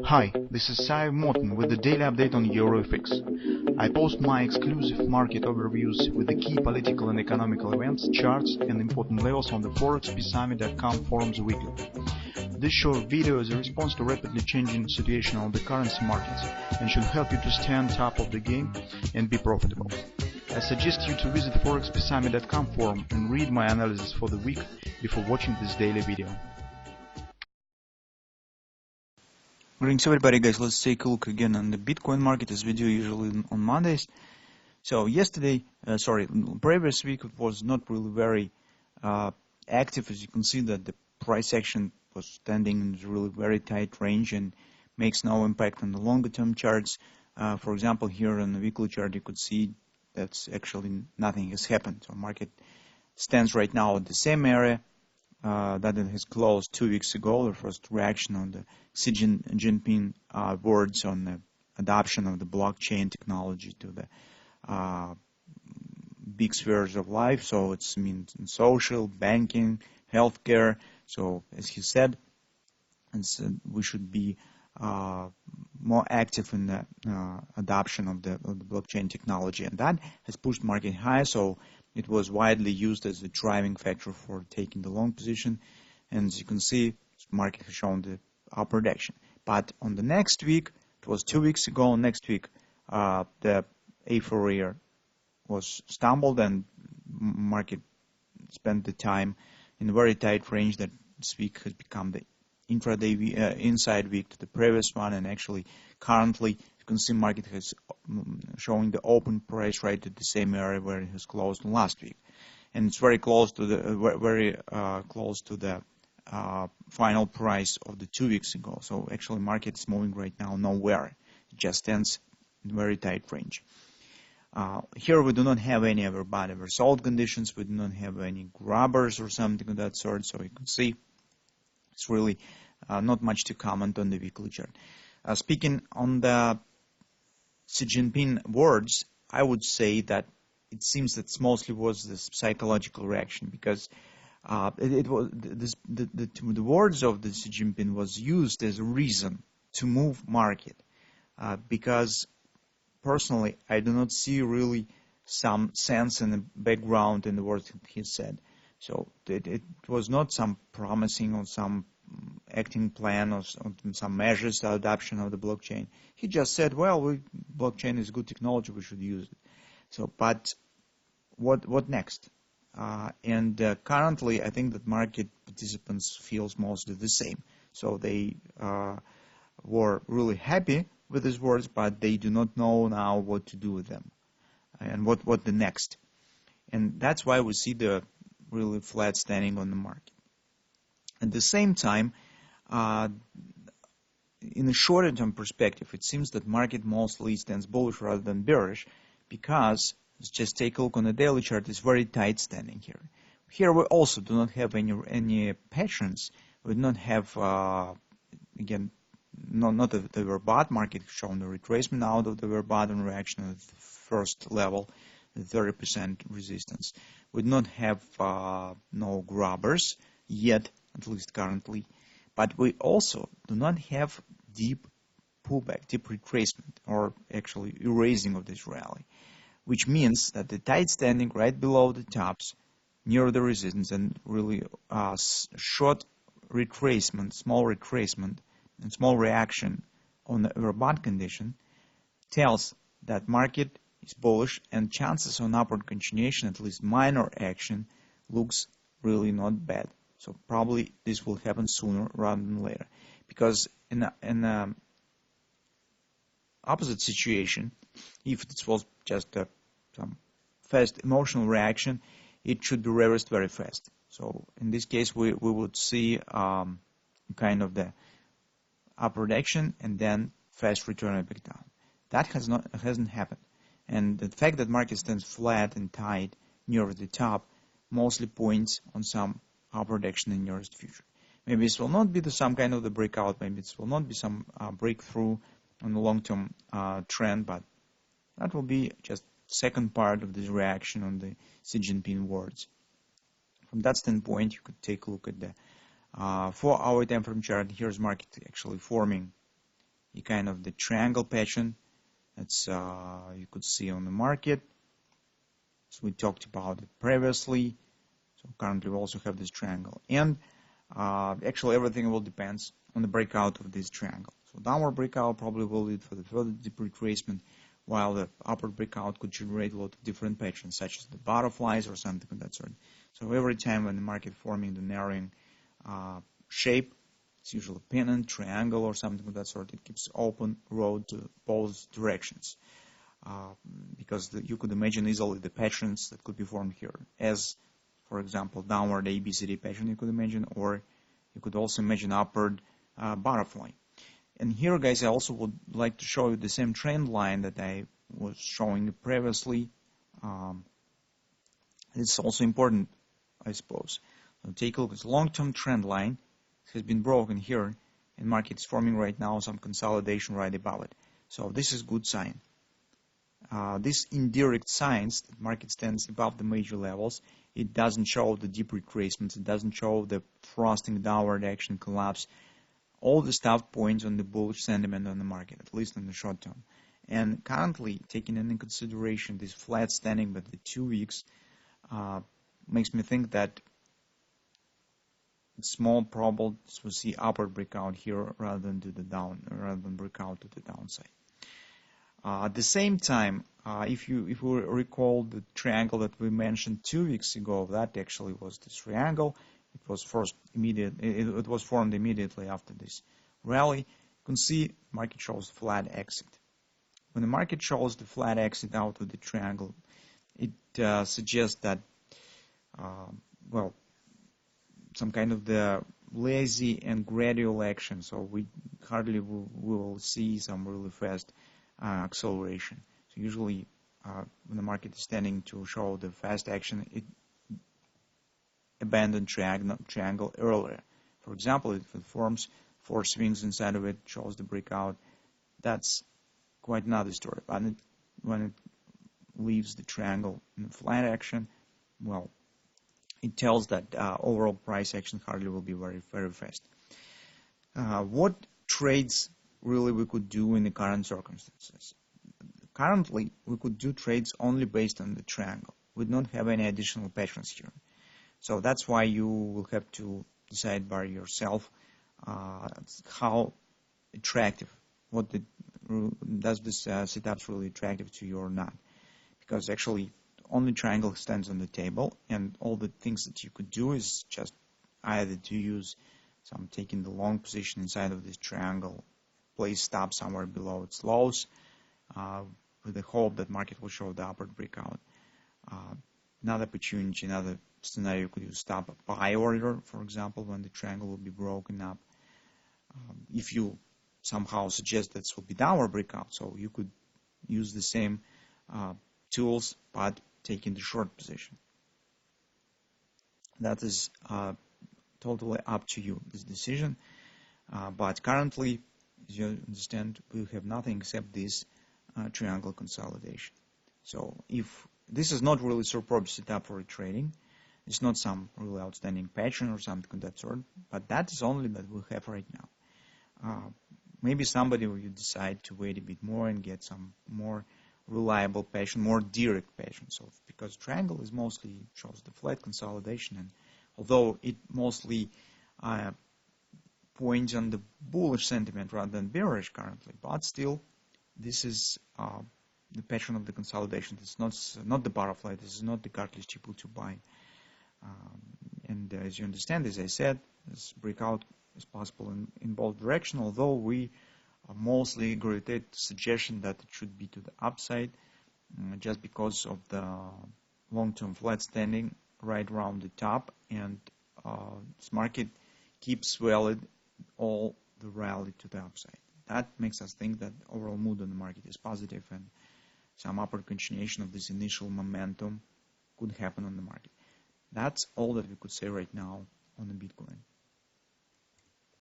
Hi, this is Sive Morten with the daily update on EuroFX. I post my exclusive market overviews with the key political and economical events, charts and important levels on the ForexPeaceArmy.com forums weekly. This short video is a response to rapidly changing situation on the currency markets and should help you to stay on top of the game and be profitable. I suggest you to visit ForexPeaceArmy.com forum and read my analysis for the week before watching this daily video. Greetings everybody, guys. Let's take a look again on the Bitcoin market, as we do usually on Mondays. So previous week it was not really very active. As you can see that the price action was standing in a really very tight range and makes no impact on the longer term charts. For example, here on the weekly chart you could see that's actually nothing has happened. So market stands right now at the same area that it has closed 2 weeks ago. The first reaction on the Xi Jinping words on the adoption of the blockchain technology to the big spheres of life. So it's means in social, banking, healthcare. So as he said, we should be more active in the adoption of the blockchain technology, and that has pushed market higher. So it was widely used as a driving factor for taking the long position, and as you can see, the market has shown the upward action. But on the next week, it was 2 weeks ago, next week, the A4 was stumbled and market spent the time in a very tight range that this week has become the intraday inside week to the previous one, and actually currently you can see market has showing the open price right at the same area where it has closed last week, and it's very close to the final price of the 2 weeks ago. So actually market is moving right now nowhere. It just stands in very tight range. Here we do not have any overbought, oversold conditions. We do not have any grabbers or something of that sort. So you can see it's really not much to comment on the weekly chart. Speaking on the Xi Jinping words, I would say that it seems that mostly was this psychological reaction, because it was the words of the Xi Jinping was used as a reason to move market, because personally I do not see really some sense in the background in the words he said. So it was not some promising or some acting plan or some measures to adoption of the blockchain. He just said, well, blockchain is good technology, we should use it. So, but what next? Currently, I think that market participants feels mostly the same. So they were really happy with his words, but they do not know now what to do with them and what the next. And that's why we see the really flat standing on the market. At the same time, in a shorter term perspective, it seems that market mostly stands bullish rather than bearish, because let's just take a look on the daily chart. It's very tight standing here. Here we also do not have any patterns. We do not have again not the overbought market showing the retracement out of the overbought reaction at the first level, the 30% resistance. We do not have no grabbers yet, at least currently, but we also do not have deep pullback, deep retracement, or actually erasing of this rally, which means that the tight standing right below the tops near the resistance and really short retracement, small retracement, and small reaction on the overbought condition tells that market is bullish, and chances on upward continuation, at least minor action, looks really not bad. So probably this will happen sooner rather than later, because in a opposite situation, if it was just some fast emotional reaction, it should be reversed very fast. So in this case, we would see kind of the upward action and then fast return back down. That hasn't happened, and the fact that market stands flat and tight near the top mostly points on some upward action in nearest future. Maybe this will not be some kind of the breakout, maybe this will not be some breakthrough on the long-term trend, but that will be just second part of this reaction on the Xi Jinping words. From that standpoint, you could take a look at the 4-hour time frame chart. Here's market actually forming a kind of the triangle pattern that's you could see on the market. So we talked about it previously. So currently we also have this triangle, and actually everything will depends on the breakout of this triangle. So downward breakout probably will lead for the further deep retracement, while the upward breakout could generate a lot of different patterns, such as the butterflies or something of that sort. So every time when the market forming the narrowing shape, it's usually a pennant, triangle, or something of that sort, it keeps open road to both directions. Because you could imagine easily the patterns that could be formed here, as, for example, downward ABCD pattern you could imagine, or you could also imagine upward butterfly. And here, guys, I also would like to show you the same trend line that I was showing previously. It's also important, I suppose. So take a look at the long-term trend line. It has been broken here, and market is forming right now some consolidation right above it. So this is good sign. This indirect signs that market stands above the major levels. It doesn't show the deep retracements. It doesn't show the thrusting downward action collapse. All the stuff points on the bullish sentiment on the market, at least in the short term. And currently, taking into consideration this flat standing by the 2 weeks, makes me think that it's more probable to see upward breakout here rather than breakout to the downside. At the same time, if you recall the triangle that we mentioned 2 weeks ago, that actually was this triangle. It was it was formed immediately after this rally. You can see market shows flat exit. When the market shows the flat exit out of the triangle, it suggests that well, some kind of the lazy and gradual action. So we hardly will see some really fast acceleration. So usually when the market is tending to show the fast action, it abandons triangle earlier. For example, if it forms 4 swings inside of it, shows the breakout, that's quite another story. But when it leaves the triangle in flat action, well, it tells that overall price action hardly will be very, very fast. What trades really we could do in the current circumstances? Currently, we could do trades only based on the triangle. We don't have any additional patterns here. So that's why you will have to decide by yourself how attractive, does this setup really attractive to you or not. Because actually, only triangle stands on the table, and all the things that you could do is just either to use some taking the long position inside of this triangle, place stop somewhere below its lows, with the hope that market will show the upward breakout. Another opportunity, another scenario, you could use stop buy order, for example, when the triangle will be broken up. If you somehow suggest that this will be downward breakout, so you could use the same tools, but taking the short position. That is totally up to you, this decision. But currently, as you understand, we have nothing except this triangle consolidation. So if this is not really superb setup for trading, it's not some really outstanding pattern or something of that sort, but that is only that we have right now. Maybe somebody will decide to wait a bit more and get some more reliable pattern, more direct pattern. So because triangle is mostly shows the flat consolidation, and although it mostly points on the bullish sentiment rather than bearish currently, but still this is the pattern of the consolidation. It's not the butterfly. This is not the catalyst people to buy. And as you understand, as I said, this breakout is possible in both directions, although we mostly gravitate to suggestion that it should be to the upside, just because of the long-term flat standing right around the top, and this market keeps valid all the rally to the upside. That makes us think that overall mood on the market is positive, and some upward continuation of this initial momentum could happen on the market. That's all that we could say right now on the Bitcoin.